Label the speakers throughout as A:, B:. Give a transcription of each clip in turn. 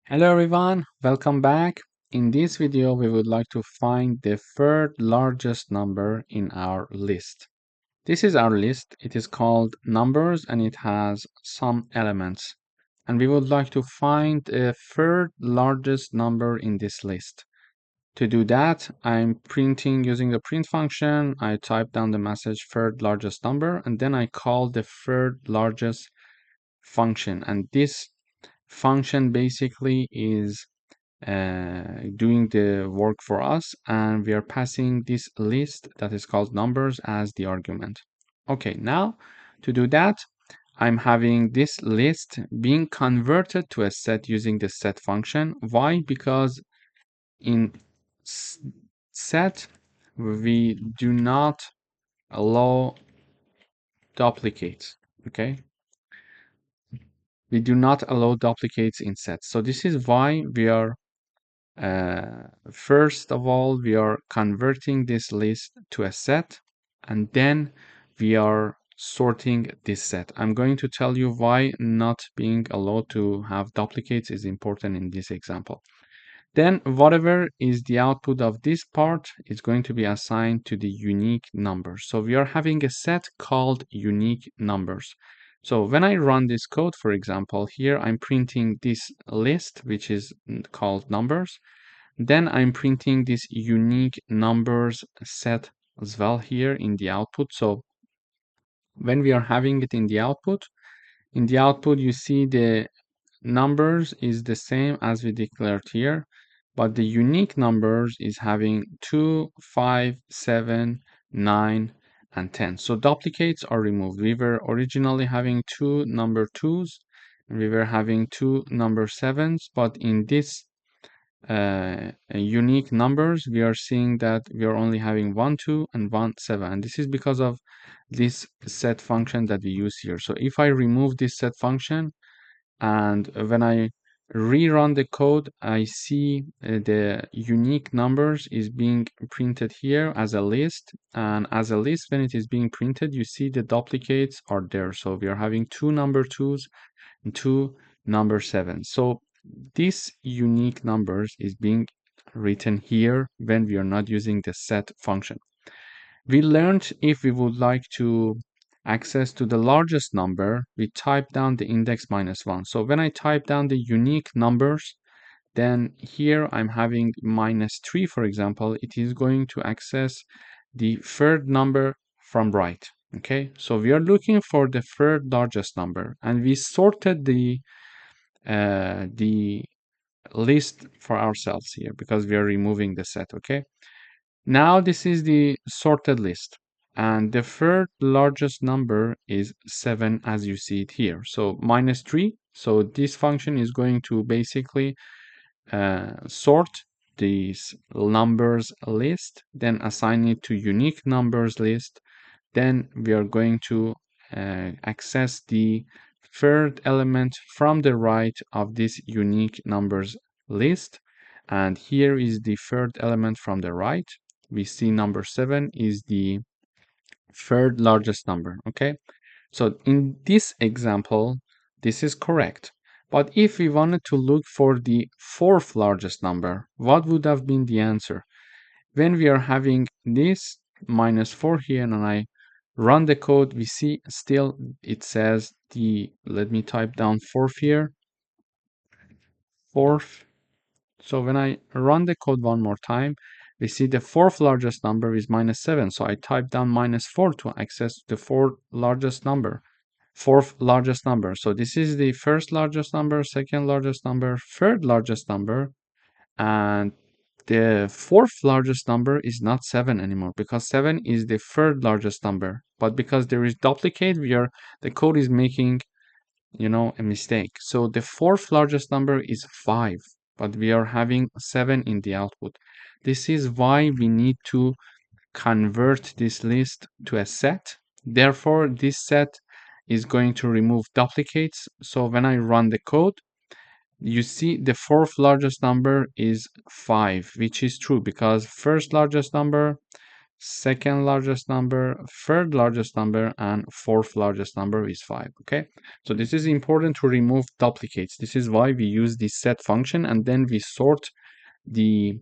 A: Hello everyone, welcome back. In this video, we would like to find the third largest number in our list. This is our list. It is called numbers and it has some elements. And we would like to find the third largest number in this list. To do that, I'm printing using the print function. I type down the message third largest number and then I call the third largest function. And this function basically is doing the work for us, and we are passing this list that is called numbers as the argument. Okay, now to do that, I'm having this list being converted to a set using the set function. Why? Because in set we do not allow duplicates. Okay, we do not allow duplicates in sets. So this is why we are first of all, we are converting this list to a set, and then we are sorting this set. I'm going to tell you why not being allowed to have duplicates is important in this example. Then whatever is the output of this part is going to be assigned to the unique number. So we are having a set called unique numbers. So when I run this code, for example, here I'm printing this list, which is called numbers. Then I'm printing this unique numbers set as well here in the output. So when we are having it in the output you see the numbers is the same as we declared here, but the unique numbers is having 2, 5, 7, 9, and 10. So duplicates are removed. We were originally having two number 2s and we were having two number 7s, but in this unique numbers, we are seeing that we are only having 1, 2, and 1, 7. And this is because of this set function that we use here. So if I remove this set function and when I rerun the code, I see the unique numbers is being printed here as a list. And as a list, when it is being printed, you see the duplicates are there. So we are having two number 2s and two number 7s. So this unique numbers is being written here when we are not using the set function. We learned if we would like to access to the largest number, we type down the index -1. So when I type down the unique numbers, then here I'm having -3, for example, it is going to access the third number from right. Okay, so we are looking for the third largest number and we sorted the list for ourselves here because we are removing the set. Okay, now this is the sorted list and the third largest number is 7 as you see it here. So -3. So this function is going to basically sort these numbers list, then assign it to unique numbers list. Then we are going to access the third element from the right of this unique numbers list. And here is the third element from the right. We see number 7 is the third largest number. Okay, so in this example, this is correct. But if we wanted to look for the fourth largest number, what would have been the answer? When we are having this -4 here and I run the code, we see still it says let me type down fourth here, fourth. So when I run the code one more time, we see the fourth largest number is -7. So I type down -4 to access the fourth largest number. So this is the first largest number, second largest number, third largest number, and the fourth largest number is not 7 anymore because 7 is the third largest number. But because there is duplicate, the code is making a mistake. So the fourth largest number is 5, but we are having 7 in the output. This is why we need to convert this list to a set. Therefore, this set is going to remove duplicates. So when I run the code, you see the fourth largest number is 5, which is true because first largest number, second largest number, third largest number, and fourth largest number is 5. Okay, so this is important to remove duplicates. This is why we use the set function, and then we sort the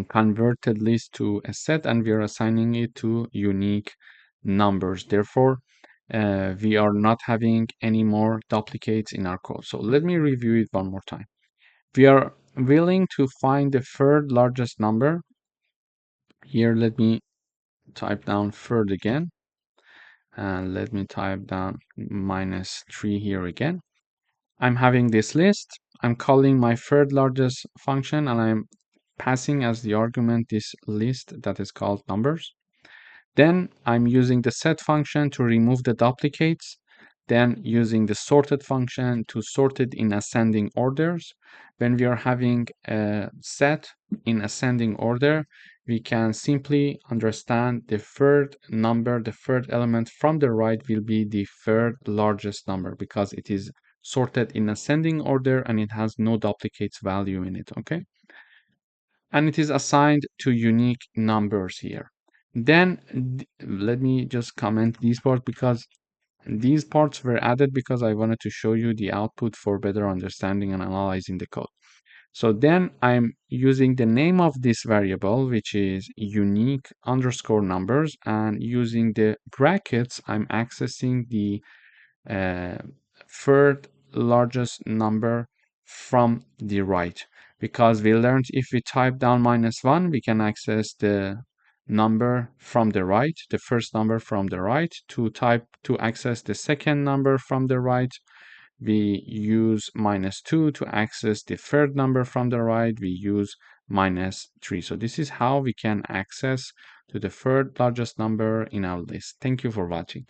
A: converted list to a set, and we are assigning it to unique numbers. Therefore, we are not having any more duplicates in our code. So let me review it one more time. We are willing to find the third largest number. Here, let me type down third again, and let me type down -3 here again. I'm having this list. I'm calling my third largest function, and I'm passing as the argument this list that is called numbers. Then I'm using the set function to remove the duplicates. Then using the sorted function to sort it in ascending orders. When we are having a set in ascending order, we can simply understand the third number, the third element from the right will be the third largest number because it is sorted in ascending order and it has no duplicates value in it, okay? And it is assigned to unique numbers here. Then let me just comment these parts because these parts were added because I wanted to show you the output for better understanding and analyzing the code. So then I'm using the name of this variable, which is unique underscore numbers, and using the brackets, I'm accessing the third largest number from the right, because we learned if we type down -1, we can access the number from the right, the first number from the right. To access the second number from the right, we use -2. To access the third number from the right, we use -3. So this is how we can access to the third largest number in our list. Thank you for watching.